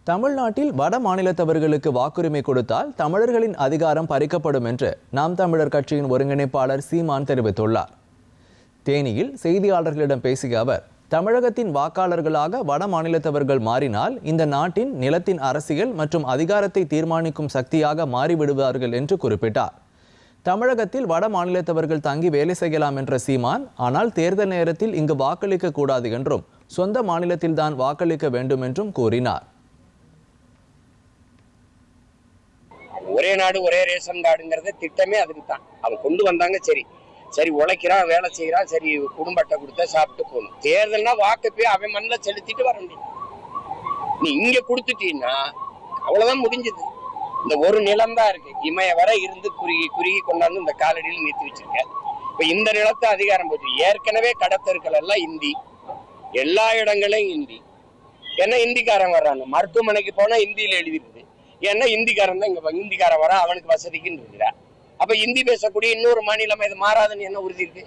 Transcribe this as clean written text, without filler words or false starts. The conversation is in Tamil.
தமிழ்நாட்டில் வட மாநிலத்தவர்களுக்கு வாக்குரிமை கொடுத்தால் தமிழர்களின் அதிகாரம் பறிக்கப்படும் என்று நாம் தமிழர் கட்சியின் ஒருங்கிணைப்பாளர் சீமான் தெரிவித்துள்ளார். தேனியில் செய்தியாளர்களிடம் பேசிய அவர், தமிழகத்தின் வாக்காளர்களாக வட மாநிலத்தவர்கள் மாறினால் இந்த நாட்டின் நிலத்தின் அரசியல் மற்றும் அதிகாரத்தை தீர்மானிக்கும் சக்தியாக மாறிவிடுவார்கள் என்று குறிப்பிட்டார். தமிழகத்தில் வட மாநிலத்தவர்கள் தங்கி வேலை செய்யலாம் என்ற சீமான், ஆனால் தேர்தல் நேரத்தில் இங்கு வாக்களிக்க கூடாது என்றும் சொந்த மாநிலத்தில்தான் வாக்களிக்க வேண்டும் என்றும் கூறினார். ஒரே நாடு ஒரே ரேஷன் கார்டுங்கிறது திட்டமே அதுக்கு தான் அவங்க கொண்டு வந்தாங்க. சரி உழைக்கிறான், வேலை செய்யறான், சரி குடும்ப அட்டை கொடுத்தா சாப்பிட்டு போகணும். தேர்தல்னா வாக்கு போய் அவன் மண்ணில் செலுத்திட்டு வர முடியும். நீ இங்க கொடுத்துட்டீங்கன்னா அவ்வளவுதான் முடிஞ்சது. இந்த ஒரு நிலம் தான் இருக்கு, இமய வர இருந்து குறுகி கொண்டாந்து இந்த காலடியில் நிறுத்தி வச்சிருக்க. இப்ப இந்த நிலத்தை அதிகாரம் போச்சு. ஏற்கனவே கடத்தர்கள் எல்லாம் இந்தி, எல்லா இடங்களையும் இந்தி. ஏன்னா இந்திக்காரன் வர்றாங்க, மருத்துவமனைக்கு போனா இந்தியில எழுதிருக்குது. ஏன்னா இந்திக்காரன் தான் இங்க இந்திக்காரன் வர அவனுக்கு வசதிக்குன்னு இருக்கிறார். அப்ப இந்தி பேசக்கூடிய இன்னொரு மாநிலம் இது மாறாதுன்னு என்ன உறுதி இருக்கு?